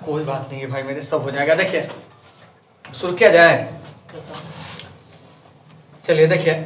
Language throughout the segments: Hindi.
कोई बात नहीं है भाई, मेरे सब हो जाएगा। देखिए शुरू किया जाए। चलिए देखिए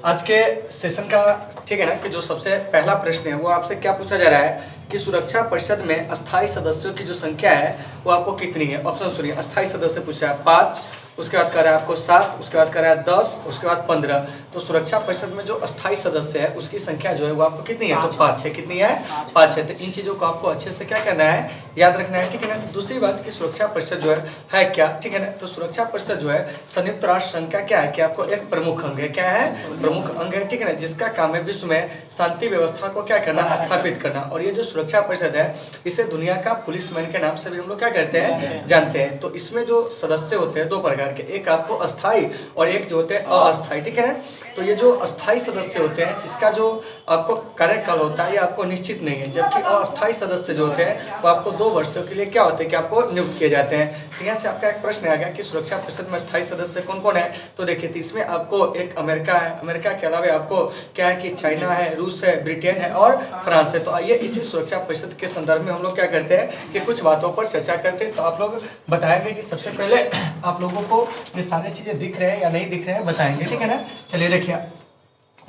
आज के सेशन का, ठीक है ना, कि जो सबसे पहला प्रश्न है वो आपसे क्या पूछा जा रहा है कि सुरक्षा परिषद में अस्थायी सदस्यों की जो संख्या है वो आपको कितनी है। ऑप्शन सुनिए, अस्थायी सदस्य पूछा है 5, उसके बाद कह रहा है आपको 7, उसके बाद कह रहा है 10, उसके बाद 15। तो सुरक्षा परिषद में जो अस्थायी सदस्य है उसकी संख्या जो है वो आपको कितनी है, तो 5 है। कितनी है, 5 है। तो इन चीज़ों को आपको अच्छे से क्या करना है, याद रखना है, ठीक है ना। दूसरी बात कि सुरक्षा परिषद जो है क्या, ठीक है ना। तो सुरक्षा परिषद जो है संयुक्त राष्ट्र संघ का क्या है कि आपको एक प्रमुख अंग है। क्या है, प्रमुख अंग है, ठीक है ना, जिसका काम है विश्व में शांति व्यवस्था को क्या करना, स्थापित करना। और ये जो सुरक्षा परिषद है इसे दुनिया का पुलिसमैन के नाम से भी हम लोग क्या करते हैं, जानते हैं। तो इसमें जो सदस्य होते हैं दो प्रकार के, एक आपको अस्थाई और एक जो होते हैं अस्थाई, ठीक है ना। तो ये जो अस्थाई सदस्य होते हैं इसका जो आपको कार्यकाल होता है ये आपको निश्चित नहीं है, जबकि अस्थाई सदस्य जो होते हैं वो आपको 2 वर्षों के लिए क्या होते हैं कि आपको नियुक्त किए जाते हैं। तो यहाँ से आपका एक प्रश्न आएगा कि सुरक्षा परिषद में अस्थाई सदस्य कौन कौन है। तो देखिए इसमें आपको एक अमेरिका है, अमेरिका के अलावा आपको क्या है कि चाइना है, रूस है, ब्रिटेन है और फ्रांस है। तो आइए इसी सुरक्षा परिषद के संदर्भ में हम लोग क्या करते हैं कि कुछ बातों पर चर्चा करते हैं। तो आप लोग बताएंगे कि सबसे पहले आप लोगों को ये सारी चीजें दिख रहे हैं या नहीं दिख रहे हैं, बताएंगे, ठीक है ना। चलिए देखिए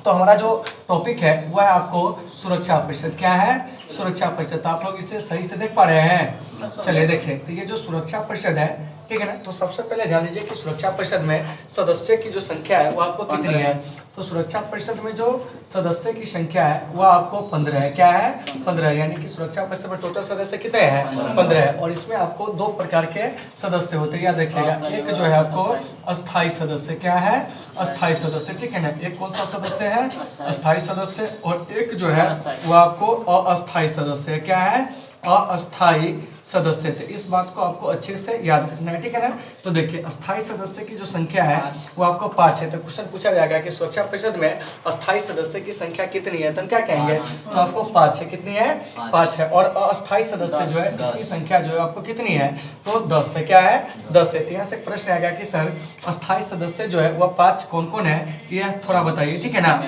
तो हमारा जो टॉपिक है वह है आपको सुरक्षा परिषद। क्या है, सुरक्षा परिषद। आप लोग इसे सही से देख पा रहे हैं। चलिए देखिए तो ये जो सुरक्षा परिषद है, ठीक है ना, तो सबसे पहले जान लीजिए कि सुरक्षा परिषद में सदस्य की जो संख्या है वो आपको कितनी है। तो सुरक्षा परिषद में जो सदस्य की संख्या है वो आपको 15 है। क्या है, 15, यानी कि सुरक्षा परिषद में टोटल सदस्य कितने हैं, 15 है। और इसमें आपको 2 प्रकार के सदस्य होते हैं, याद रखिएगा। एक जो है आपको अस्थाई सदस्य, क्या है, अस्थाई सदस्य, ठीक है ना। एक कौन सा सदस्य है, अस्थाई सदस्य, और एक जो है वो आपको अस्थाई सदस्य है। क्या है, अस्थाई सदस्य थे। इस बात को आपको अच्छे से याद रखना है, ठीक है ना। तो देखिए अस्थाई सदस्य की जो संख्या है वो आपको 5 है। तो क्वेश्चन पूछा जाएगा कि सुरक्षा परिषद में अस्थाई सदस्य की संख्या कितनी है, तो हम क्या कहेंगे, तो आपको 5 है। कितनी है, 5 है। और अस्थाई सदस्य जो है इसकी संख्या जो है आपको कितनी है, तो 10 है। क्या है, 10 है। तो यहाँ से प्रश्न आएगा कि सर अस्थाई सदस्य जो है वह 5 कौन कौन है, यह थोड़ा बताइए, ठीक है ना।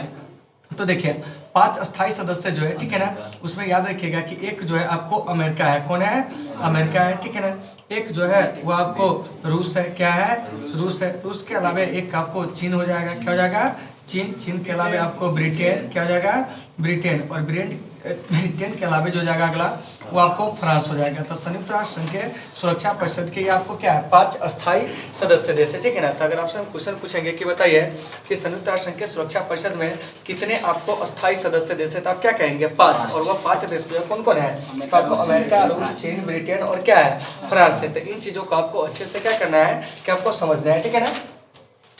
तो देखिए 5 अस्थाई सदस्य जो है, ठीक है ना, उसमें याद रखिएगा कि एक जो है आपको अमेरिका है। कौन है, अमेरिका है, ठीक है ना। एक जो है वो आपको रूस है। क्या है, रूस है। रूस के अलावा एक आपको चीन हो जाएगा। क्या हो जाएगा, चीन। चीन के अलावा आपको ब्रिटेन, क्या हो जाएगा, ब्रिटेन। और ब्रिटेन के अलावा जो जाएगा अगला वो आपको फ्रांस हो जाएगा। तो संयुक्त राष्ट्र संघ के सुरक्षा परिषद के ये आपको क्या है, 5 अस्थाई सदस्य देश है, ठीक है ना। तो अगर आपसे हम क्वेश्चन पूछेंगे कि बताइए कि संयुक्त राष्ट्र संघ के सुरक्षा परिषद में कितने आपको अस्थाई सदस्य देश है, तो आप क्या कहेंगे, 5। और वो 5 देश जो है कौन कौन है, तो आपको अमेरिका, रूस, चीन, ब्रिटेन और क्या है, फ्रांस है। तो इन चीजों को आपको अच्छे से क्या करना है कि आपको समझना है, ठीक है ना।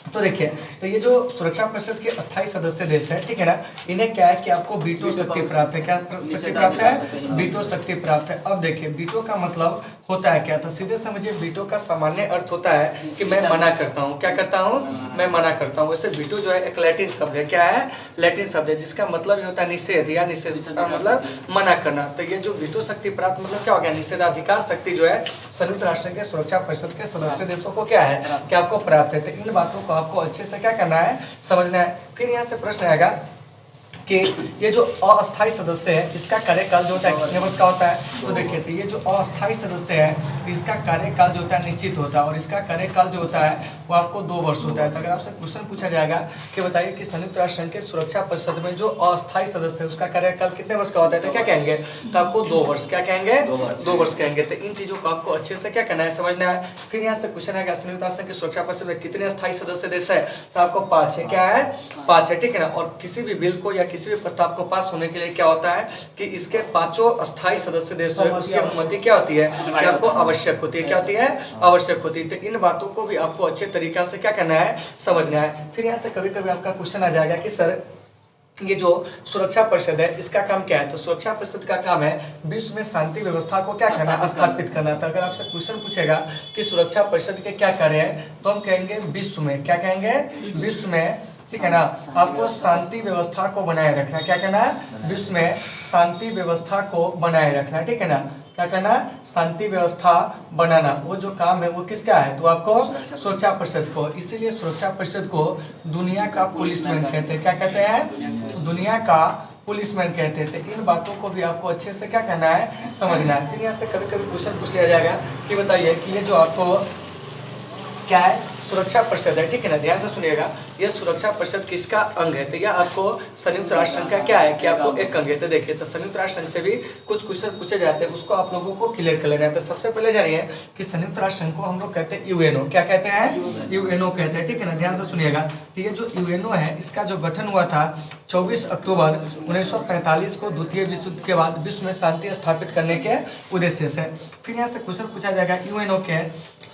तो देखिए तो ये जो सुरक्षा परिषद के अस्थाई सदस्य देश है, ठीक है ना, इन्हें क्या है कि आपको वीटो शक्ति प्राप्त है। क्या शक्ति प्राप्त है, वीटो शक्ति प्राप्त है। अब देखिए वीटो का मतलब होता है क्या, तो सीधे समझिए वीटो का सामान्य अर्थ होता है कि मैं मना करता हूँ। क्या करता हूँ, मैं मना करता हूँ। वैसे वीटो जो है एक लैटिन शब्द है। क्या है, लैटिन शब्द है, जिसका मतलब ये होता है निषेध या निषेध का मतलब मना करना। तो ये जो वीटो शक्ति प्राप्त मतलब क्या हो गया, निषेधाधिकार शक्ति जो है संयुक्त राष्ट्र के सुरक्षा परिषद के सदस्य देशों को क्या है कि आपको प्राप्त है। तो इन बातों को आपको अच्छे से क्या करना है, समझना है। फिर यहाँ से प्रश्न आएगा कि ये जो अस्थाई सदस्य है इसका कार्यकाल जो होता है कितने वर्ष का होता है। तो देखिए तो ये जो अस्थाई सदस्य है इसका कार्यकाल जो होता है निश्चित होता है, और इसका कार्यकाल जो होता है वो आपको 2 वर्ष होता है। तो अगर आपसे क्वेश्चन पूछा जाएगा कि बताइए कि संयुक्त राष्ट्र संघ के सुरक्षा परिषद में जो अस्थाई सदस्य है उसका कार्यकाल कितने वर्ष का होता है, तो क्या कहेंगे, तो आपको 2 वर्ष। क्या कहेंगे, 2 वर्ष कहेंगे। तो इन चीजों को आपको अच्छे से क्या करना है, समझना है। फिर यहाँ से क्वेश्चन आएगा संयुक्त राष्ट्र संघ की सुरक्षा परिषद में कितने अस्थाई सदस्य देश है, तो आपको 5 है। क्या है, 5 है, ठीक है ना। और किसी भी बिल को या किसी भी प्रस्ताव को पास होने के लिए क्या होता है कि इसके 5 अस्थाई सदस्य देशों में उसकी अनुमति क्या होती है कि आपको आवश्यक होती है। क्या होती है, आवश्यक होती है। तो इन बातों को भी आपको अच्छे तरीका से क्या करना है, समझना है। फिर यहाँ से कभी कभी आपका क्वेश्चन आ जाएगा कि सर ये जो सुरक्षा परिषद है इसका काम क्या है, तो सुरक्षा परिषद का काम है विश्व में शांति व्यवस्था को क्या करना, स्थापित करना। तो अगर आपसे क्वेश्चन पूछेगा कि सुरक्षा परिषद के क्या कार्य है, तो हम कहेंगे विश्व में, क्या कहेंगे, विश्व में, ठीक है ना, आपको शांति व्यवस्था को बनाए रखना। क्या करना है, विश्व में शांति व्यवस्था को बनाए रखना, ठीक है ना। क्या करना, शांति व्यवस्था बनाना, वो जो काम है वो किसका है, तो आपको सुरक्षा परिषद को। इसीलिए सुरक्षा परिषद को दुनिया का पुलिसमैन कहते हैं। क्या कहते हैं, दुनिया का पुलिसमैन कहते थे। इन बातों को भी आपको अच्छे से क्या करना है, समझना है। फिर यहाँ से कभी कभी क्वेश्चन पूछ लिया जाएगा कि बताइए कि ये जो आपको क्या है, सुरक्षा परिषद है, ठीक है ना, ध्यान से सुनिएगा, ये सुरक्षा परिषद किसका अंग है, तो यह आपको संयुक्त राष्ट्र संघ का क्या है कि आपको एक अंग है। तो देखिए, तो संयुक्त राष्ट्र संघ से भी कुछ क्वेश्चन पूछे जाते हैं, उसको आप लोगों को क्लियर कर लेना है। तो सबसे पहले जानिए कि संयुक्त राष्ट्र संघ को हम लोग कहते हैं यूएनओ, क्या कहते हैं, यूएनओ कहते हैं, ठीक है ना, ध्यान से सुनिएगा। तो ये जो यूएनओ है, इसका जो गठन हुआ था 24 अक्टूबर 1945 को द्वितीय विश्व युद्ध के बाद विश्व में शांति स्थापित करने के उद्देश्य से। फिर यहाँ से क्वेश्चन पूछा जाएगा, यूएनओ के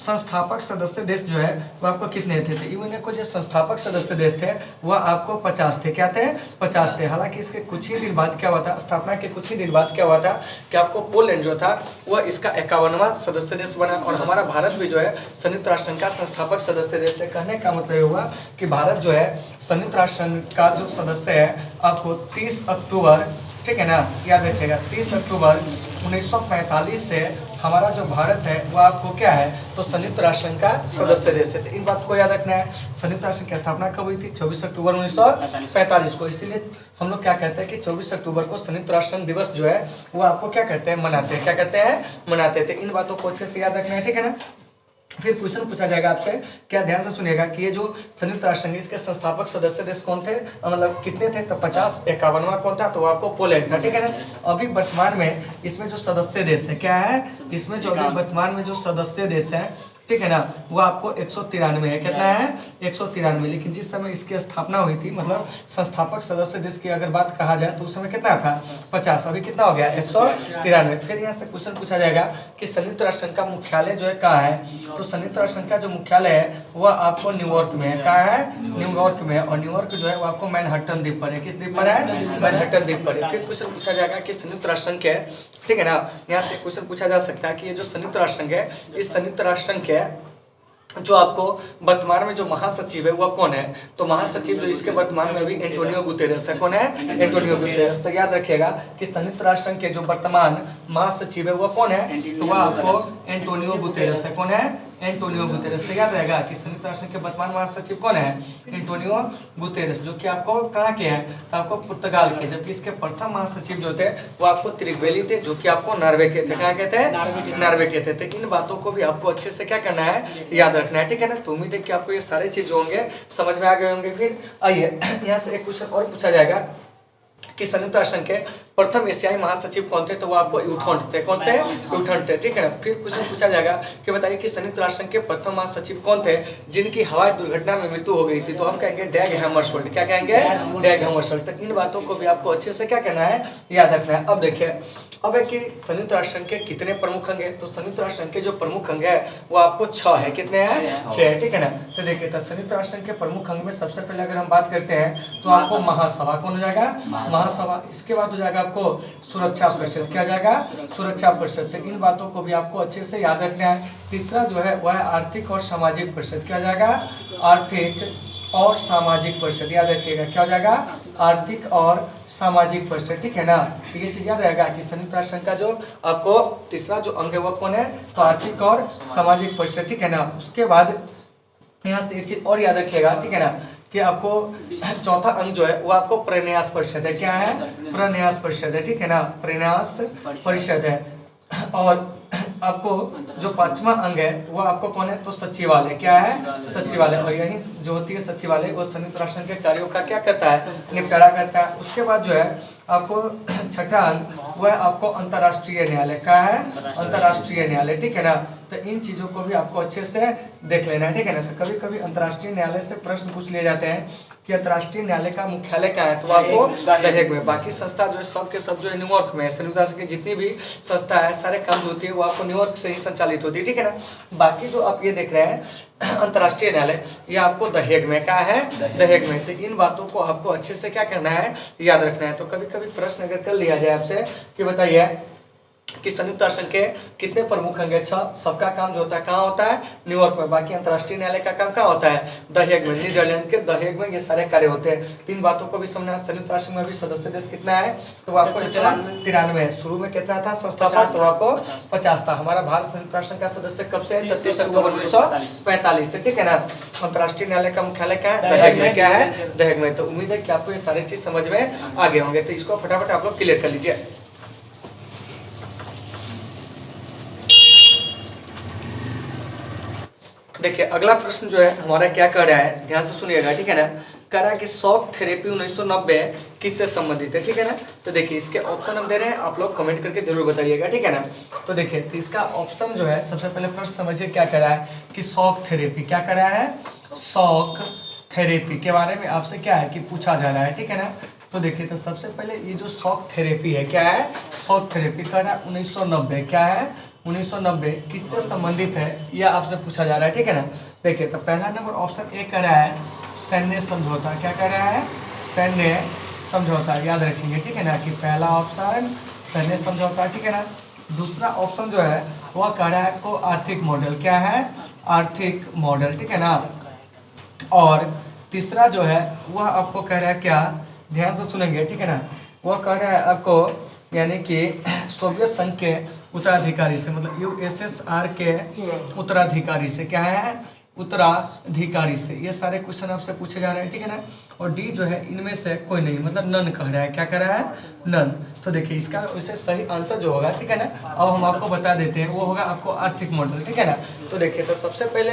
संस्थापक सदस्य देश जो है वो आपको कितने थे। तो यूएनओ को जो संस्थापक सदस्य देश थे वह आपको 50 थे। क्या थे, 50 थे। हालांकि इसके कुछ ही दिन बाद क्या हुआ था, स्थापना के कुछ ही दिन बाद क्या हुआ था कि आपको पोलैंड जो था वह इसका 51वां सदस्य देश बना, और हमारा भारत भी जो है संयुक्त राष्ट्र संघ का संस्थापक सदस्य देश है। कहने का मतलब हुआ कि भारत जो है संयुक्त राष्ट्र संघ का जो सदस्य है आपको 30 अक्टूबर, ठीक है ना, याद रखिएगा, 30 अक्टूबर 1945 से हमारा जो भारत है वो आपको क्या है, तो संयुक्त राष्ट्र संघ का सदस्य देश है। तो इन बात को याद रखना है। संयुक्त राष्ट्र संघ की स्थापना कब हुई थी, 24 अक्टूबर 1945 को। इसीलिए हम लोग क्या कहते हैं कि 24 अक्टूबर को संयुक्त राष्ट्र संघ दिवस जो है वो आपको क्या करते हैं, मनाते हैं। क्या करते हैं, मनाते थे। इन बातों को अच्छे से याद रखना है, ठीक है ना। फिर क्वेश्चन पूछा जाएगा आपसे, क्या ध्यान से सुनिएगा कि ये जो संयुक्त राष्ट्र संघ इसके संस्थापक सदस्य देश कौन थे, मतलब कितने थे, तो 50। 51वां कौन था, तो वो आपको पोलैंड था, ठीक है ना। अभी वर्तमान में इसमें जो सदस्य देश है, क्या है, इसमें जो अभी वर्तमान में जो सदस्य देश है, ठीक है ना, वो आपको 193 है। कितना है, 193। लेकिन जिस समय इसकी स्थापना हुई थी, मतलब संस्थापक सदस्य देश की अगर बात कहा जाए तो उस समय कितना था, 50। अभी कितना हो गया, 193। फिर यहाँ से क्वेश्चन पूछा जाएगा कि संयुक्त राष्ट्र संघ का मुख्यालय जो है कहाँ है, तो संयुक्त राष्ट्र संघ का जो मुख्यालय है वह आपको न्यूयॉर्क में है। कहाँ है, न्यूयॉर्क में है। और न्यूयॉर्क जो है वो आपको मैनहट्टन द्वीप पर है। किस द्वीप पर है, मैनहट्टन द्वीप पर है। फिर क्वेश्चन पूछा जाएगा कि संयुक्त राष्ट्र संघ है, ठीक है ना, यहाँ से क्वेश्चन पूछा जा सकता है कि ये जो संयुक्त राष्ट्र संघ है, इस संयुक्त राष्ट्र संघ के जो आपको वर्तमान में जो महासचिव है वह कौन है, तो महासचिव जो इसके वर्तमान में अभी एंटोनियो गुतेरेस है। कौन है, एंटोनियो गुतेरेस। तो याद रखिएगा कि संयुक्त राष्ट्र संघ के जो वर्तमान महासचिव है वह कौन है, तो वह आपको एंटोनियो गुतेरेस है। कौन है, एंटोनियो गुतेरेस। तो याद रहेगा कि संयुक्त राष्ट्र संघ के वर्तमान महासचिव कौन है, एंटोनियो गुतेरेस, जो कि आपको कहाँ के हैं, तो आपको पुर्तगाल के। जबकि इसके प्रथम महासचिव जो थे वो आपको त्रिगवेली थे, जो कि आपको नॉर्वे के थे। कहाँ के थे, नॉर्वे के थे। तो इन बातों को भी आपको अच्छे से क्या करना है, याद रखना है, ठीक है ना। तो उम्मीद है कि आपको ये सारे चीज होंगे समझ में आ गए होंगे। फिर आइए यहाँ से एक क्वेश्चन और पूछा जाएगा कि संयुक्त राष्ट्र संघ के प्रथम एशियाई महासचिव कौन थे, तो वो आपको यूथोंट थे। कौन थे, यूथोंट थे, ठीक है ना। फिर क्वेश्चन पूछा जाएगा कि बताइए कि संयुक्त राष्ट्र संघ के प्रथम महासचिव कौन थे जिनकी हवाई दुर्घटना में मृत्यु हो गई थी, तो हम कहेंगे डैग हैमरशोल्ड। क्या कहेंगे, डैग हैमरशोल्ड। तो इन बातों को भी आपको अच्छे से क्या करना है, याद रखना है। अब देखिए, अब है कि संयुक्त राष्ट्र संघ के कितने प्रमुख अंग है, तो संयुक्त राष्ट्र संघ के जो प्रमुख अंग है वो आपको 6 है। कितने हैं, 6 है, ठीक है ना। तो देखिए, तो संयुक्त राष्ट्र संघ के प्रमुख अंग में सबसे पहले अगर हम बात करते हैं तो आपको महासभा कौन हो जाएगा, महासभा। इसके बाद हो जाएगा आपको सुरक्षा परिषद। क्या जाएगा, सुरक्षा परिषद। तो इन बातों को भी आपको अच्छे से याद रखना है। तीसरा जो है वह है आर्थिक और सामाजिक परिषद। क्या जाएगा, आर्थिक और सामाजिक परिषद। याद रखिएगा, क्या हो जाएगा, आर्थिक और सामाजिक परिषद, ठीक है ना। तो ये चीज याद रहेगा कि संयुक्त राष्ट्र संघ का जो आपको तीसरा जो अंग है वो कौन है, तो आर्थिक और सामाजिक परिषद, ठीक है ना। उसके बाद यहाँ से एक चीज और याद रखिएगा, ठीक है ना, कि आपको चौथा अंग जो है वो आपको प्रन्यास परिषद है। क्या है, प्रन्यास परिषद है, ठीक है ना, प्रन्यास परिषद है। और आपको जो पांचवा अंग है वो आपको कौन है, तो सचिवालय। क्या है, सचिवालय। और यही जो होती है सचिवालय वो संयुक्त राष्ट्र संघ के कार्यों का क्या करता है, निपटारा करता है। उसके बाद जो है आपको छठा अंग वह आपको अंतर्राष्ट्रीय न्यायालय। क्या है, अंतर्राष्ट्रीय न्यायालय, ठीक है ना। तो इन चीजों को भी आपको अच्छे से देख लेना है, ठीक है ना। तो कभी कभी अंतर्राष्ट्रीय न्यायालय से प्रश्न पूछ लिए जाते हैं कि अंतर्राष्ट्रीय न्यायालय का मुख्यालय क्या है, तो आपको द हेग में। बाकी संस्था जो है सब के सब जो है न्यूयॉर्क में है। संयुक्त राष्ट्र की जितनी भी संस्था है सारे काम जो होती है वो आपको न्यूयॉर्क से ही संचालित होती है, ठीक है ना। बाकी जो आप ये देख रहे हैं अंतर्राष्ट्रीय न्यायालय, ये आपको द हेग में। क्या है, द हेग में। तो इन बातों को आपको अच्छे से क्या करना है, याद रखना है। तो कभी कभी प्रश्न अगर कर लिया जाए आपसे कि बताइए कि संयुक्त राष्ट्र संघ के कितने प्रमुख अंग हैं? 6। सबका काम जो होता है कहाँ होता है? न्यूयॉर्क में। बाकी अंतर्राष्ट्रीय न्यायालय का काम कहाँ होता है? द हेग में, नीदरलैंड के द हेग में ये सारे कार्य होते हैं। 3 बातों को भी समझना। संयुक्त राष्ट्र में भी सदस्य देश कितना है? तो वो आपको 93 है। शुरू में कितना था संस्थापक? तो आपको 50 था। हमारा भारत संयुक्त राष्ट्र का सदस्य कब से? 30 अक्टूबर 1945 से, ठीक है ना। अंतर्राष्ट्रीय न्यायालय का मुख्यालय क्या है? द हेग में। क्या है? द हेग में। तो उम्मीद है कि आपको ये सारी चीज समझ में आ गए होंगे। तो इसको फटाफट आप लोग क्लियर कर लीजिए। देखिए अगला प्रश्न जो है हमारा क्या कह रहा है, ध्यान से सुनिएगा, ठीक है ना। कह रहा है कि शॉक थेरेपी 1990 किससे संबंधित है, ठीक है ना। तो देखिए इसके ऑप्शन हम दे रहे हैं, आप लोग कमेंट करके जरूर बताइएगा, ठीक है ना। तो देखिए तो इसका ऑप्शन जो है सबसे पहले फर्स्ट समझिए क्या कह रहा है कि शॉक थेरेपी। क्या कह रहा है? शॉक थेरेपी के बारे में आपसे क्या है कि पूछा जा रहा है, ठीक है ना। तो देखिए तो सबसे पहले ये जो शॉक थेरेपी है क्या है? शॉक थेरेपी कह रहा है 1990। क्या है? 1990 किससे संबंधित है यह आपसे पूछा जा रहा है, ठीक है ना। देखिए तो पहला नंबर ऑप्शन ए कह रहा है सैन्य समझौता। क्या कह रहा है? सैन्य समझौता, याद रखेंगे, ठीक है ना, कि पहला ऑप्शन सैन्य समझौता, ठीक है ना। दूसरा ऑप्शन जो है वह कह रहा है को आर्थिक मॉडल। क्या है? आर्थिक मॉडल, ठीक है ना। और तीसरा जो है वह आपको कह रहा है क्या? ध्यान से सुनेंगे, ठीक है ना। वह कह रहा है आपको यानी कि सोवियत संघ के उत्तराधिकारी से, मतलब यूएसएसआर के उत्तराधिकारी से। क्या है? उत्तराधिकारी से। ये सारे क्वेश्चन आपसे पूछे जा रहे हैं, ठीक है ना। और डी जो है इनमें से कोई नहीं, मतलब नन कह रहा है। क्या कह रहा है? नन। तो देखिए इसका वैसे सही आंसर जो होगा, ठीक है ना, अब हम आपको बता देते हैं, वो होगा आपको आर्थिक मॉडल, ठीक है ना। तो देखिए तो सबसे पहले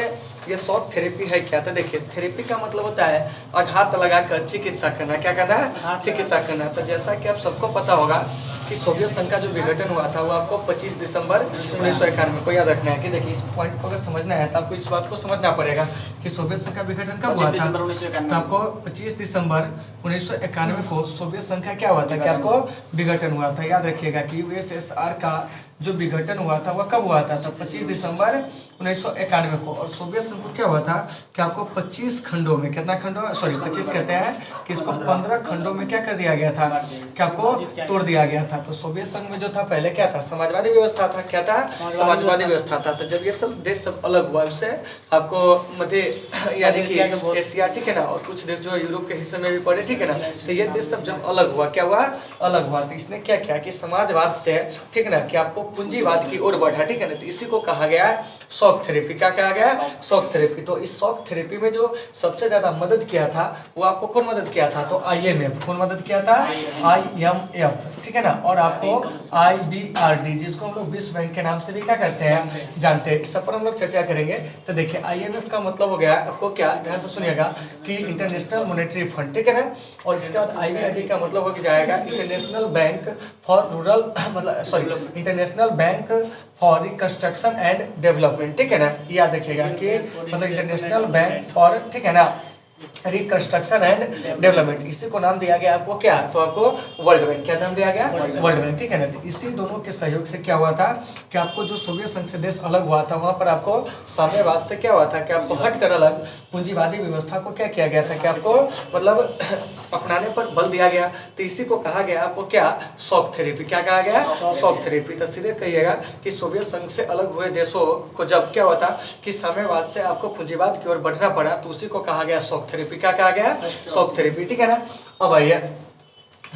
ये शॉक थेरेपी है क्या? तो देखिए थेरेपी का मतलब होता है आघात लगाकर चिकित्सा करना। क्या करना है? चिकित्सा करना। तो जैसा कि आप सबको पता होगा कि सोवियत संघ का जो विघटन हुआ था वो आपको 25 दिसंबर 1991 को याद रखना है। कि देखिए इस पॉइंट को अगर समझना है तो आपको इस बात को समझना पड़ेगा कि सोवियत संघ का विघटन कब हुआ था। तो आपको 25 दिसंबर 1991 को सोवियत संघ का क्या हुआ था कि आपको विघटन हुआ था। याद रखिएगा कि यूएसएसआर का जो विघटन हुआ था वह कब हुआ था? तो 25 दिसंबर 1991 को। और सोवियत संघ को क्या हुआ था कि आपको 25 खंडों में, कितना खंडों, सॉरी 25 कहते हैं कि इसको 15 खंडों में क्या कर दिया गया था कि आपको तोड़ दिया गया था। तो सोवियत संघ में जो था पहले क्या था? समाजवादी व्यवस्था था। क्या था? समाजवादी व्यवस्था था। तो जब ये सब देश सब अलग हुआ उससे आपको मध्य यानी कि एशिया, ठीक है ना, और कुछ देश जो यूरोप के हिस्से में भी पड़े, ठीक है ना। तो ये देश सब जब अलग हुआ, क्या हुआ? अलग हुआ। तो इसने क्या किया कि समाजवाद से, ठीक है ना, कि आपको पूंजीवाद की ओर बढ़ा, ठीक है ना। तो इसी को कहा गया शॉक थेरेपी। क्या कहा गया? Shock therapy. तो इस शॉक थेरेपी में जो सबसे ज्यादा मदद किया था वो आपको कौन मदद किया था? तो आईएमएफ। कौन मदद किया था? आईएमएफ, ठीक है ना। और आपको आईबीआरडी, जिसको हम लोग विश्व बैंक के नाम से भी क्या करते हैं, जानते हैं। इस सब पर हम लोग चर्चा करेंगे। तो देखिए आईएमएफ का मतलब हो गया आपको क्या, ध्यान से सुनिएगा, कि इंटरनेशनल मॉनेटरी फंड, ठीक है ना। और इसके बाद आईबीआरडी का मतलब हो जाएगा इंटरनेशनल बैंक फॉर रूरल, मतलब sorry international bank for reconstruction and development, ठीक है ना। याद रखिएगा कि मतलब इंटरनेशनल बैंक फॉर, ठीक है ना, रिकंस्ट्रक्शन एंड डेवलपमेंट, इसी को नाम दिया गया आपको क्या? तो आपको वर्ल्ड बैंक। क्या नाम दिया गया? वर्ल्ड बैंक, ठीक है ना। तो इसी दोनों के सहयोग से क्या हुआ था कि आपको जो सोवियत संघ से देश अलग हुआ था वहां पर आपको साम्यवाद से क्या हुआ था कि आपको हटकर अलग पूंजीवादी व्यवस्था को क्या किया गया था कि आपको मतलब अपनाने पर बल दिया गया। तो इसी को कहा गया आपको क्या? Shock therapy. क्या कहा गया? Shock therapy. तो सीधे कहिएगा कि सोवियत संघ से अलग हुए देशों को जब क्या होता कि साम्यवाद से आपको पूंजीवाद की ओर बढ़ना पड़ा तो उसी को कहा गया शॉक थेरेपी। क्या कहा गया? शॉक थेरेपी, ठीक है ना। अब आइए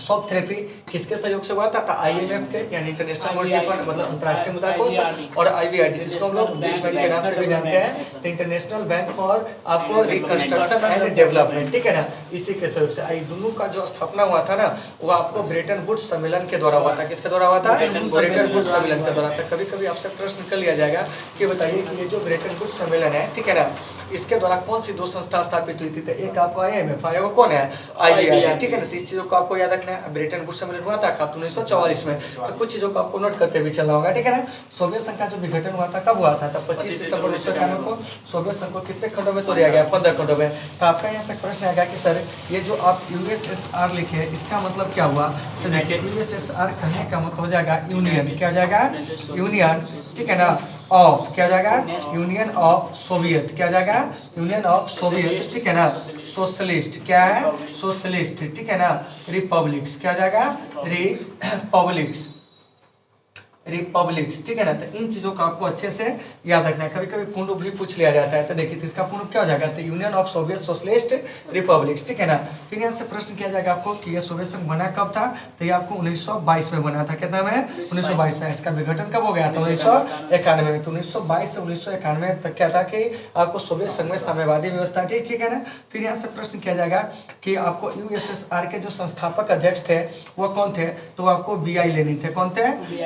शॉक थेरेपी किसके सहयोग से हुआ था? आईएमएफ के यानी इंटरनेशनल मॉनेटरी फंड, मतलब अंतर्राष्ट्रीय मुद्रा कोष, और आईबीआरडी जिसको हम लोग विश्व बैंक के नाम से भी जानते हैं, इंटरनेशनल बैंक फॉर आपको रिकंस्ट्रक्शन एंड डेवलपमेंट, ठीक है ना। इसी के सहयोग से आई दोनों का जो स्थापना हुआ था ना वो आपको ब्रेटन वुड्स सम्मेलन के द्वारा हुआ था। किसके द्वारा हुआ था? ब्रेटन वुड्स सम्मेलन के द्वारा। कभी कभी आपसे प्रश्न कर लिया जाएगा कि बताइए कि ये जो ब्रेटन वुड्स सम्मेलन है, ठीक है ना, इसके द्वारा कौन सी दो संस्था स्थापित हुई थी? तो एक आपको आईएमएफ, आएगा कौन है? आईबीआरडी, ठीक है ना। तो इस चीजों को आपको याद रखना है। ब्रेटन वुड्स सम्मेलन हुआ था कब? 1944 में। तो कुछ चीजों को आपको नोट करते हुए चलना होगा, ठीक है ना। सोवियत संघ का जो विघटन हुआ था कब हुआ था? तब 25 दिसंबर 1991 को सोवियत संघ को कितने खंडों में तोड़ दिया गया? 15 खंडों में। तो आपका यहाँ से प्रश्न आएगा कि सर ये जो आप यूएसएसआर लिखे इसका मतलब क्या हुआ? तो देखिए यूएसएसआर कहने का मतलब हो जाएगा यूनियन, क्या हो जाएगा? यूनियन, ठीक है ना, ऑफ, क्या जाएगा? यूनियन ऑफ सोवियत, क्या जाएगा? यूनियन ऑफ सोवियत, ठीक है ना। सोशलिस्ट, क्या है? सोशलिस्ट, ठीक है ना। रिपब्लिक्स, क्या जाएगा? रिपब्लिक्स, रिपब्लिक्स, ठीक है ना। तो इन चीजों को आपको अच्छे से याद रखना है। कभी कभी पूर्ण रूप भी पूछ लिया जाता है, तो देखिए तो इसका पूर्ण क्या हो जाएगा, तो union of Soviet socialist republics, ठीक है ना। फिर यहाँ से प्रश्न किया जाएगा आपको कि ये सोवियत संघ बना कब था, तो ये आपको 1922 में बना था। कितना में, 1922 में। इसका विघटन कब हो गया था, 1991 में। तो 1922 से 1991 तक क्या था कि आपको सोवियत संघ में साम्यवादी व्यवस्था थी, ठीक है ना। फिर यहाँ से प्रश्न किया जाएगा कि आपको यूएसएसआर के जो संस्थापक अध्यक्ष थे वो कौन थे, तो आपको बीआई लेनिन थे। कौन थे,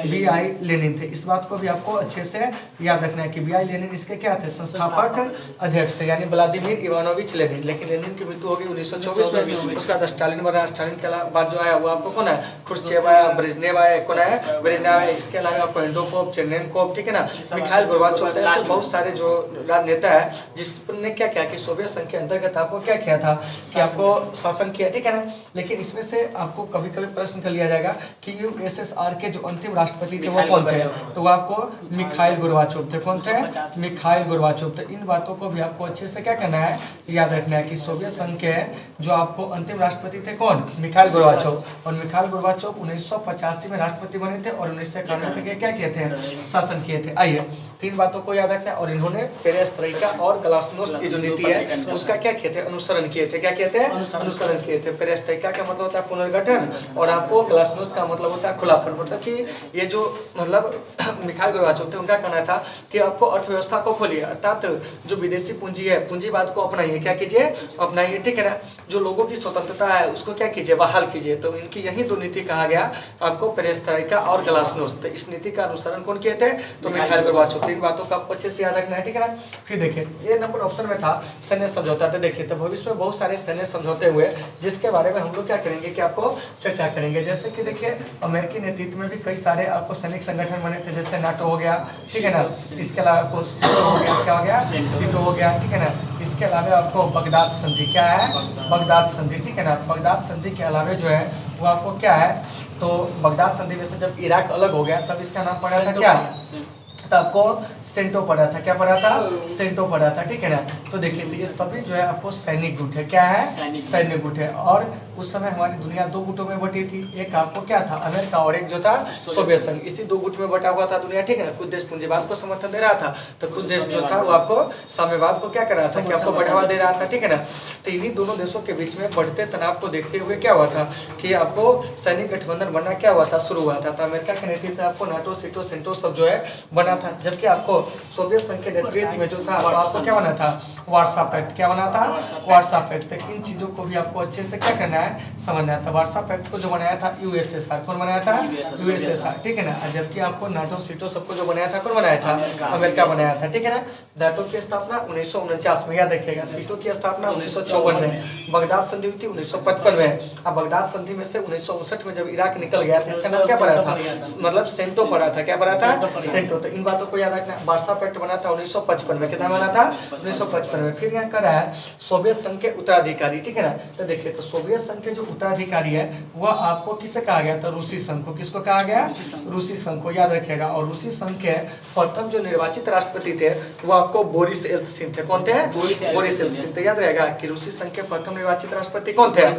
बीआई लेनिन थे। इस बात को भी आपको अच्छे से याद रखना है कि बीआई लेनिन इसके क्या थे, संस्थापक अध्यक्ष थे, यानी व्लादिमीर इवानोविच लेनिन। लेकिन लेनिन की मृत्यु हो गई 1924 में। उसका बाद स्टालिन बना। स्टालिन के बाद जो आया वो आपको कौन है, खुर्चेव आया, ब्रेजनेव आया, कौन है, ब्रेजनेव आया। इसके अलावा आपको एंडोकोव, चेरनेनकोव, ठीक है ना, मिखाइल गोर्बाचोव, ऐसे बहुत सारे जो राजनेता है जिसने क्या किया कि सोवियत संघ के अंतर्गत आपको क्या किया था कि आपको शासन किया, ठीक है ना। लेकिन इसमें से आपको कभी कभी प्रश्न कर लिया जाएगा कि यूएसएसआर के जो अंतिम राष्ट्रपति थे वो कौन थे, तो वो आपको मिखाइल गोर्बाचोव थे। कौन थे, मिखाइल गोर्बाचोव। तो इन बातों को भी आपको अच्छे से क्या करना है, याद रखना है कि सोवियत संघ के जो आपको अंतिम राष्ट्रपति थे कौन, मिखाइल गोर्बाचोव। और मिखाइल गोर्बाचोव 1985 में राष्ट्रपति बने थे और 1991 तक क्या किए थे, शासन किए थे। आइए तीन बातों को याद रखना है। और इन्होंने पेरेस्ट्रोइका और ग्लासनोस्ट की जो नीति है उसका क्या किए थे, अनुसरण किए थे। क्या किए थे, अनुसरण किए थे। पेरेस्ट्रोइका का मतलब होता है पुनर्गठन और आपको ग्लासनोस्ट का मतलब होता है खुलापन। मतलब कि ये जो मतलब मिखाइल गोर्बाचोव थे उनका कहना था कि आपको अर्थव्यवस्था को खोलिए, अर्थात जो विदेशी पूंजी है पूंजीवाद को अपनाइए। क्या कीजिए, अपनाइए, ठीक है ना। जो लोगों की स्वतंत्रता है उसको क्या कीजिए, बहाल कीजिए। तो इनकी यही दो नीति कहा गया आपको, पेरेस्ट्रोइका और ग्लासनोस्ट। तो इस नीति का अनुसरण कौन किए थे, तो मिखाइल गोर्बाचोव। तीन बातों का आपको अच्छे से याद रखना है, ठीक है ना। फिर देखिए ये नंबर ऑप्शन में था सैन्य समझौता। तो देखिए तो भविष्य में बहुत सारे सैन्य समझौते हुए जिसके बारे में हम लोग क्या करेंगे कि आपको चर्चा करेंगे। जैसे कि देखिए अमेरिकी नेतृत्व में भी कई सारे आपको सैनिक संगठन बने थे, जैसे नाटो हो गया, ठीक है ना। इसके अलावा आपको सीटो हो गया, क्या हो गया, सीटो हो गया, ठीक है ना। इसके अलावा आपको बगदाद संधि, क्या है, बगदाद संधि, ठीक है ना। बगदाद संधि के अलावा जो है वो आपको क्या है, तो बगदाद संधि में से जब इराक अलग हो गया तब इसका नाम पड़ा था क्या, तो आपको सेंटो पड़ा था। क्या पड़ा था, सेंटो पड़ा था, ठीक है ना। तो देखिए तो ये सभी जो है आपको सैनिक गुट है। क्या है, सैनिक गुट है। और उस समय हमारी दुनिया दो गुटों में बटी थी, एक आपको क्या था, अमेरिका, और एक जो था सोवियत संघ। इसी दो गुट में बटा हुआ था दुनिया, ठीक है ना। कुछ देश पूंजीवाद को समर्थन दे रहा था तो कुछ देश जो था वो आपको साम्यवाद को क्या कर रहा था कि आपको बढ़ावा दे रहा था, ठीक है ना। तो इन्हीं दोनों देशों के बीच में बढ़ते तनाव को देखते हुए क्या हुआ था कि आपको सैनिक गठबंधन बनना क्या हुआ था, शुरू हुआ था। तो अमेरिका के नेतृत्व में आपको नाटो, सीटो, सेंटो सब जो है बना था। जबकि आपको सोवियत संघ के नेतृत्व में जो था तो आपको क्या बना था, वार्सा पैक्ट। क्या बना था, वार्सा पैक्ट। इन चीजों को भी आपको अच्छे से क्या करना है, समझना था। वार्सा पैक्ट को जो बनाया था यूएसएसआर, कौन बनाया था, यूएसएसआर, ठीक है ना। जबकि आपको नाटो, सीटो सबको जो बनाया था कौन बनाया था, अमेरिका बनाया था, ठीक है ना। नाटो की स्थापना 1949 में, याद रखिएगा। सीटो की स्थापना 1954 में। बगदाद संधि हुई थी 1955 में। अब बगदाद संधि में से 1959 में जब इराक निकल गया तो इसका नाम क्या पड़ा था, मतलब सेंटो पड़ा था। क्या पड़ा था, सेंटो। तो इन बातों को याद रखना। वार्सा पैक्ट बना था 1955 में। कितना बना था, 1955 में। फिर यहाँ कर रहा है सोवियत संघ के उत्तराधिकारी, ठीक है ना। तो देखिए तो सोवियत संघ के जो उत्तराधिकारी है वह आपको किसे कहा गया था, रूसी संघ को। किसको कहा गया, रूसी संघ को, याद रखिएगा। और रूसी संघ के प्रथम जो निर्वाचित राष्ट्रपति थे वो आपको बोरिस येल्त्सिन थे। कौन थे, बोरिस येल्त्सिन। तो याद रहेगा कि रूसी संघ के प्रथम निर्वाचित राष्ट्रपति कौन थे,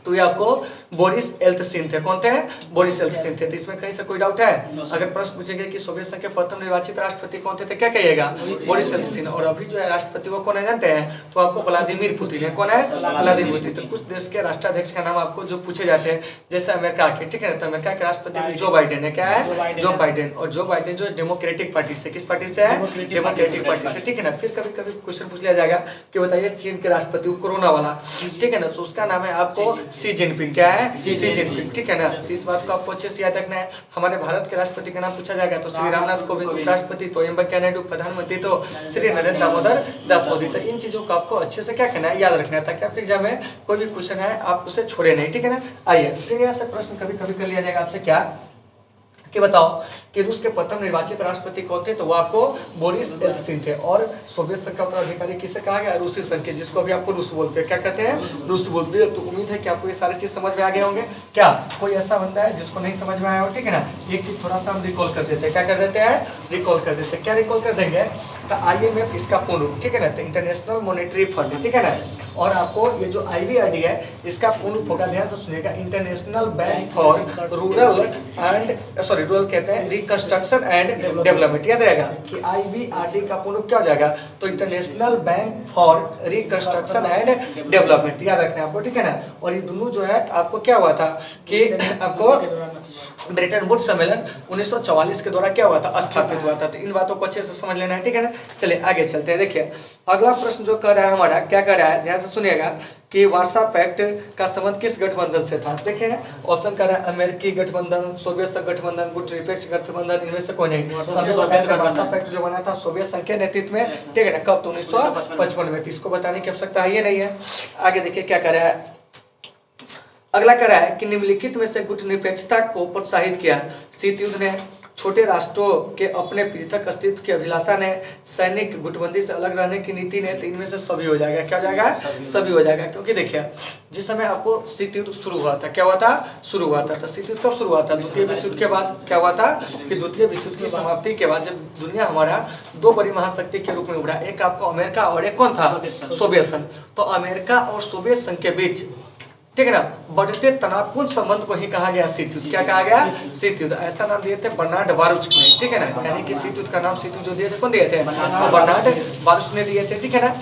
तो ये आपको बोरिस येल्त्सिन थे। कौन थे, बोरिस येल्त्सिन थे। तो इसमें कहीं से कोई डाउट है, अगर प्रश्न पूछेंगे कि सोवियत संघ के प्रथम निर्वाचित राष्ट्रपति कौन थे तो क्या कहिएगा, बोरिस येल्त्सिन। और अभी जो है राष्ट्रपति वो कौन है जानते हैं, तो आपको व्लादिमीर पुतिन है। कौन है, व्लादिमीर पुतिन। तो कुछ देश के राष्ट्राध्यक्ष का नाम आपको जो पूछे जाते हैं, जैसे अमेरिका के, ठीक है ना। तो अमेरिका के राष्ट्रपति जो बाइडेन है। क्या है, जो बाइडेन। और जो बाइडेन जो डेमोक्रेटिक पार्टी से, किस पार्टी से है, डेमोक्रेटिक पार्टी से, ठीक है ना। फिर कभी कभी क्वेश्चन पूछ लिया जाएगा कि बताइए चीन के राष्ट्रपति कोरोना वाला, ठीक है ना, तो उसका नाम है आपको सी जिनपिंग। क्या है, सी जिनपिंग, ठीक है ना। इस बात को आपको अच्छे से याद रखना है। हमारे भारत के राष्ट्रपति का नाम पूछा जाएगा तो श्री रामनाथ कोविंद, उपराष्ट्रपति तो एम वेंकैया नायडू, प्रधानमंत्री तो श्री नरेंद्र दामोदर दास मोदी। तो इन चीजों को आपको अच्छे से क्या करना है, याद रखना है, ताकि आपके एग्जाम में कोई भी क्वेश्चन है आप उसे छोड़े नहीं, ठीक है ना। आइए फिर यहाँ से प्रश्न कभी कभी कर लिया जाएगा आपसे क्या कि बताओ कि रूस के प्रथम निर्वाचित राष्ट्रपति कौन थे, तो वो आपको बोरिस येल्त्सिन थे। और सोवियत संघ का उत्तराधिकारी किसे कहा गया, रूसी संघ के, जिसको अभी आपको रूस बोलते हैं। क्या कहते हैं, रूस बोलते हैं। तो उम्मीद है कि आपको ये सारी चीज समझ में आ गए होंगे। क्या कोई ऐसा बंदा है जिसको नहीं समझ में आया हो, ठीक है ना। एक चीज थोड़ा सा हम रिकॉल कर देते हैं। क्या कर देते हैं, रिकॉल कर देते हैं। क्या रिकॉल कर देंगे, तो IMF इसका पूर्ण रूप, ठीक है ना, तो इंटरनेशनल मॉनेटरी फंड, ठीक है ना। और आपको ये जो IBRD है इसका पूर्ण रूप होगा, ध्यान से सुनिएगा, international bank for rural and rural कहते हैं रिकंस्ट्रक्शन एंड डेवलपमेंट। याद रहेगा कि IBRD का पूर्ण क्या हो जाएगा, तो international bank for reconstruction and development, याद रखना है आपको, ठीक है ना। और ये दोनों जो है आपको क्या हुआ था कि आपको ब्रेटन वुड्स सम्मेलन 1944 के द्वारा क्या हुआ था, स्थापित हुआ था। तो इन बातों को अच्छे से समझ लेना है, ठीक है ना। चलिए आगे चलते हैं। देखिए अगला प्रश्न जो कर रहा है हमारा, क्या कर रहा है, ध्यान से सुनिएगा कि वार्सा पैक्ट का संबंध किस गठबंधन से था। देखिए ऑप्शन कर रहा है अमेरिकी गठबंधन, सोवियत संघ गठबंधन, गुट निरपेक्ष गठबंधन, इनमें से कोई नहीं। तो वार्सा पैक्ट जो बना था सोवियत संघ के नेतृत्व में, ठीक है ना, कब, तो 1955 में। इसको बताने की आवश्यकता है ये नहीं है। आगे देखिए क्या कर रहा है, अगला कह रहा है कि निम्नलिखित में से गुटनिरपेक्षता को प्रोत्साहित किया। शीत युद्ध ने, छोटे राष्ट्रों के अपने पृथक अस्तित्व की अभिलाषा ने, सैनिक गुटबंदी से अलग रहने की नीति ने, तो इनमें से सभी हो जाएगा। क्या हो जाएगा, सभी हो जाएगा। क्योंकि देखिए जिस समय आपको शीत युद्ध शुरू हुआ था, क्या हुआ था, शुरू हुआ था, तो शीत युद्ध कब शुरू हुआ था, द्वितीय विश्व युद्ध के बाद। क्या हुआ था कि द्वितीय विश्व युद्ध की समाप्ति के बाद जब दुनिया हमारा दो बड़ी महाशक्ति के रूप में उभरा, एक आपको अमेरिका और एक कौन था, सोवियत संघ। तो अमेरिका और सोवियत संघ के बीच, ठीक है ना, बढ़ते तनावपूर्ण संबंध को ही कहा गया शीत युद्ध। क्या कहा गया, शीत युद्ध। ऐसा नाम दिए थे बर्नार्ड बारुच ने, ठीक है ना, यानी कि शीत युद्ध का नाम शीत युद्ध जो दिए थे, कौन दिए थे, तो बर्नार्ड बारुच ने दिए थे, ठीक है ना।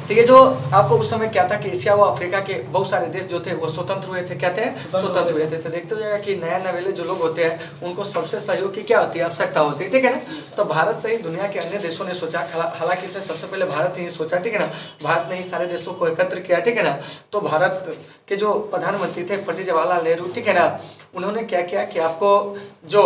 तो ये जो आपको उस समय क्या था कि एशिया व अफ्रीका के बहुत सारे देश जो थे वो स्वतंत्र हुए थे। क्या थे, स्वतंत्र हुए थे। तो देखते हो जाएगा कि नया नवेले जो लोग होते हैं उनको सबसे सहयोग की क्या होती है, आवश्यकता होती है, ठीक है ना। तो भारत से ही दुनिया के अन्य देशों ने सोचा, हालांकि इसमें सबसे पहले भारत ने ही सोचा, ठीक है ना, भारत ने ही सारे देशों को एकत्र किया, ठीक है ना। तो भारत के जो प्रधानमंत्री थे पंडित जवाहरलाल नेहरू, ठीक है ना, उन्होंने क्या किया कि आपको जो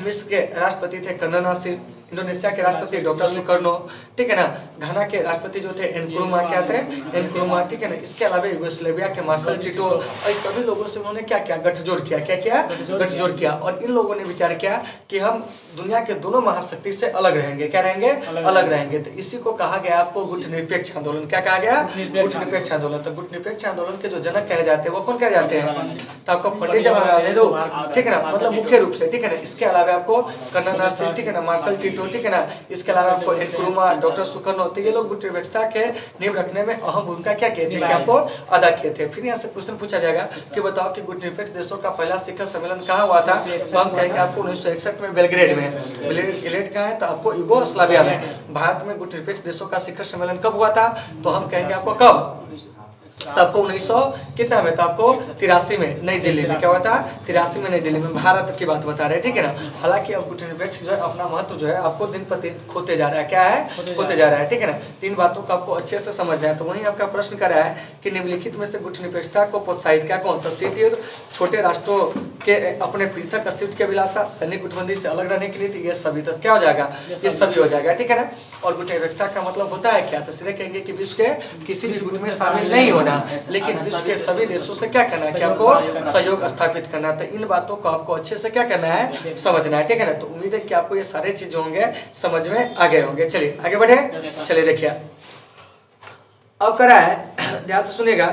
मिस्र के राष्ट्रपति थे कर्नानासिर, इंडोनेशिया के राष्ट्रपति डॉक्टर सुकर्नो, ठीक है ना, घाना के राष्ट्रपति जो थे एनक्रुमा, क्या थे, एनक्रुमा, ठीक है ना। इसके अलावा यूगोस्लाविया के मार्शल टिटो, और सभी लोगों से उन्होंने क्या किया, गठजोड़ किया। क्या किया, गठजोड़ किया। और इन लोगों ने विचार किया कि हम दुनिया के दोनों महाशक्ति से अलग रहेंगे। क्या रहेंगे, अलग रहेंगे। तो इसी को कहा गया आपको गुटनिरपेक्ष आंदोलन। क्या कहा गया, गुटनिरपेक्ष आंदोलन। तो गुटनिरपेक्ष आंदोलन के जो जनक कहे जाते हैं वो कौन कहे जाते हैं, तो आपको पंडित जवाहरलाल नेहरू, ठीक है ना, मतलब मुख्य रूप से, ठीक है ना। इसके अलावा आपको कर्नानासिर, ठीक है ना, मार्शल टिटो, ठीक है ना, इसके अलावा आपको एनक्रुमा, डॉक्टर सुकर्नो, तो ये लोग गुटनिरपेक्षता के नींव रखने में अहम भूमिका क्या किए थे, आपको अदा किए थे। फिर यहाँ से क्वेश्चन पूछा जाएगा कि बताओ कि गुटनिरपेक्ष देशों का पहला शिखर सम्मेलन कहाँ हुआ था, तो हम कहेंगे आपको 1961 में बेलग्रेड में। बेलग्रेड कहाँ है, तो आपको यूगोस्लाविया में। भारत में गुटनिरपेक्ष देशों का शिखर सम्मेलन कब हुआ था, तो हम कहेंगे आपको कब, तो आपको 1900 कितना में, तो आपको 83 में नई दिल्ली में। क्या हुआ था, 83 में नई दिल्ली में। भारत की बात बता रहे हैं, ठीक है ना। हालांकि अब गुटनिरपेक्ष जो है अपना महत्व जो है आपको दिन प्रतिदिन खोते जा रहा है। क्या है, खोते जा रहा है, ठीक है ना। तीन बातों को आपको अच्छे से समझना है। तो वहीं आपका प्रश्न कर रहा है कि निम्नलिखित में से गुटनिरपेक्षता को प्रोत्साहित क्या कौन, तो शीत युद्ध, छोटे राष्ट्रों के अपने पृथक अस्तित्व की अभिलाषा, सैनिक गुटबंदी से अलग रहने के लिए, ये सभी तो क्या हो जाएगा, ये सभी हो जाएगा, ठीक है ना। और गुटनिरपेक्षता का मतलब होता है क्या, तो सीधे कहेंगे कि विश्व के किसी भी गुट में शामिल नहीं होना, लेकिन विश्व के सभी देशों से क्या करना है, कि आपको सहयोग स्थापित करना है। तो इन बातों को आपको अच्छे से क्या करना है, समझना है, ठीक है ना। तो उम्मीद है कि आपको ये सारे चीज होंगे समझ में आ गए होंगे। चलिए आगे बढ़े। चलिए देखिए अब करा है, ध्यान से सुनिएगा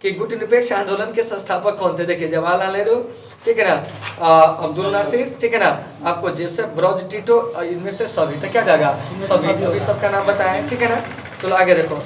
कि गुटनिरपेक्ष आंदोलन के संस्थापक कौन थे। देखिए जवाहरलाल नेहरू, ठीक है ना, अब्दुल नासिर, ठीक है ना, आपको जोसेफ ब्रॉज टिटो, इनमें से सभी। तो क्या जाएगा, सभी। अभी सबका नाम बताएं, ठीक है ना। चलो आगे देखो,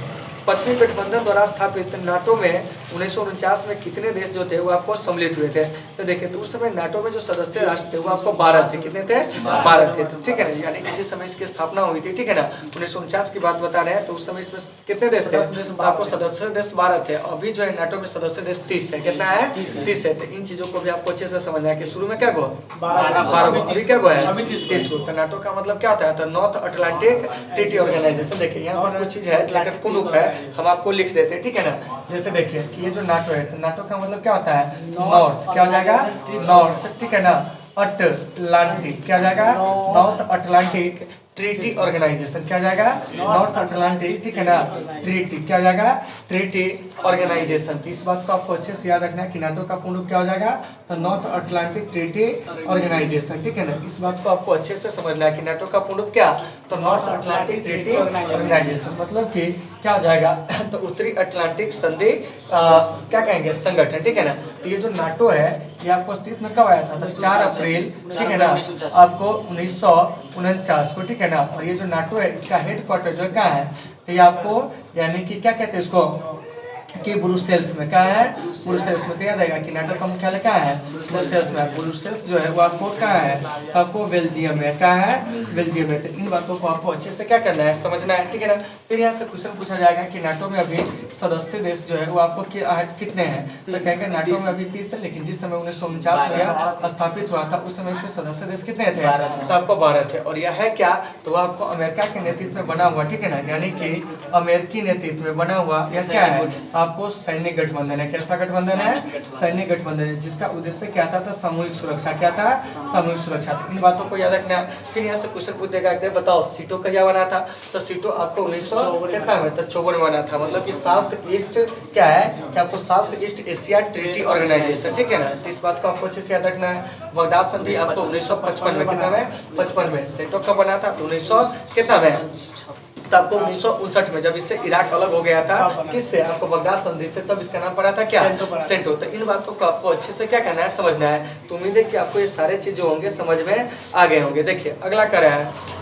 पश्चिमी गठबंधन द्वारा स्थापित नाटो में 1949 में कितने देश जो थे वो आपको सम्मिलित हुए थे। तो देखिए तो उस समय नाटो में जो सदस्य राष्ट्र थे वो आपको 12 थे। कितने थे, 12 थे, तो ठीक है ना। यानी कि जिस समय इसकी स्थापना हुई थी, ठीक है ना, 1949 की बात बता रहे हैं, तो उस समय इसमें कितने देश थे, तो आपको सदस्य देश 12 थे। अभी जो है नाटो में सदस्य देश 30 है। कितना है, 30 है। तो इन चीजों को भी आपको अच्छे से समझना है कि शुरू में क्या गो 12, अभी क्या गो है 30 को। तो नाटो का मतलब क्या होता है, तो नॉर्थ अटलांटिक ट्रीटी ऑर्गेनाइजेशन। देखिए यहाँ पर कुछ चीज है लेकिन पूर्ण है, हम आपको लिख देते हैं, ठीक है ना। जैसे देखिए कि ये जो नाटो है, तो नाटो का मतलब क्या होता है, नॉर्थ, क्या हो जाएगा, नॉर्थ, ठीक है ना, अटलांटिक, क्या हो जाएगा, नॉर्थ अटलांटिक ट्रीटी ऑर्गेनाइजेशन। क्या जाएगा, नॉर्थ अटलांटिक, ठीक है ना, ट्रीटी, क्या जाएगा, ट्रीटी ऑर्गेनाइजेशन। इस बात को आपको अच्छे से याद रखना है कि नाटो का पूर्ण रूप क्या हो जाएगा, तो नॉर्थ अटलांटिक ट्रीटी ऑर्गेनाइजेशन, ठीक है ना। इस बात को आपको अच्छे से समझना है कि नाटो का पूर्ण रूप क्या, तो नॉर्थ अटलांटिक ट्रीटी ऑर्गेनाइजेशन, मतलब कि क्या हो जाएगा, तो उत्तरी अटलांटिक संधि क्या कहेंगे, संगठन, ठीक है ना। तो ये जो नाटो है ये आपको अस्तित्व में कब आया था, तो 4 अप्रैल, ठीक है ना, आपको 1949 को, ठीक है ना। और ये जो नाटो है इसका हेडक्वार्टर जो है कहाँ है, तो ये आपको यानी कि क्या कहते हैं इसको, कि ब्रुसेल्स में क्या है, ब्रुसेल्स में, तो याद आएगा कि नाटो का मुख्यालय क्या है, ब्रुसेल्स में। ब्रुसेल्स जो है वो आपको क्या है, आपको बेल्जियम में, क्या है, बेल्जियम में। तो इन बातों को आपको अच्छे से क्या करना है, समझना है, ठीक है ना। फिर यहाँ से क्वेश्चन पूछा जाएगा कि नाटो में अभी सदस्य देश जो है वो आपको कितने हैं, तो कहेंगे नाटो में अभी 30 है, लेकिन जिस समय 1949 में यह स्थापित हुआ था उस समय इसमें सदस्य देश कितने थे, तो आपको 12 थे। और यह है क्या, तो वो आपको अमेरिका के नेतृत्व में बना हुआ, ठीक है ना, यानी कि अमेरिकी नेतृत्व में बना हुआ यह क्या है, आपको सैन्य गठबंधन है। कैसा गठबंधन है, सैन्य गठबंधन है, जिसका उद्देश्य क्या था, सामूहिक सुरक्षा। क्या था, सामूहिक सुरक्षा। तो इन बातों को याद रखना। फिर यहाँ से क्वेश्चन पूछ देगा, बताओ सीटो का क्या बना था, तो सीटो आपको 1954 में बना था। मतलब कि साउथ ईस्ट क्या है, कि आपको south east Asia treaty organisation, ठीक है ना। तो इस बात को आपको अच्छे से याद रखना है। बगदाद संधि आपको 1955 में, कितना में, 55 में। सेटो कब बना था, 1900 कितना में, तो आपको 1959 में, जब इससे इराक अलग हो गया था, किससे, आपको बगदाद संधि से, तब इसका नाम पड़ा था क्या, सेंटो। तो इन बातों को आपको अच्छे से क्या करना है, समझना है। तो उम्मीद है कि आपको ये सारे चीज जो होंगे समझ में आ गए होंगे। देखिए अगला क्या है,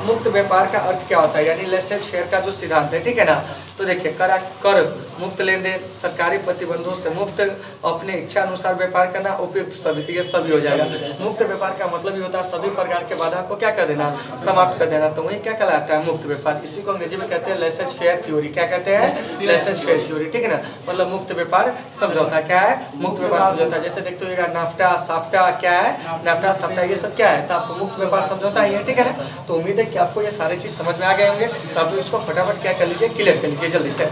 मुक्त व्यापार का अर्थ क्या होता है, यानी लेसेज फेयर का जो सिद्धांत है, ठीक है ना। तो देखिए कर मुक्त लेन देन, सरकारी प्रतिबंधों से मुक्त, अपने इच्छा अनुसार व्यापार करना, उपयुक्त सभी, तो ये सभी हो जाएगा। मुक्त व्यापार का मतलब ही होता है सभी प्रकार के बाधा को क्या कर देना, समाप्त कर देना, तो वही क्या कहलाता है, मुक्त व्यापार। इसी को अंग्रेजी में कहते हैं लेसेज फेयर थ्योरी। क्या कहते हैं, लेसेज फेयर थ्योरी, ठीक है ना। मतलब मुक्त व्यापार समझौता, क्या है, मुक्त व्यापार समझौता। जैसे देखते होगा नाफ्टा, साफ्टा, क्या है, नाफ्टा, साफ्टा, ये सब क्या है, तो आपको मुक्त व्यापार समझौता ही है, ठीक है ना। तो उम्मीद है कि आपको ये सारे चीज समझ में आ गए होंगे। तो आप इसको फटाफट क्या कर लीजिए, क्लियर कर लीजिए जल्दी से।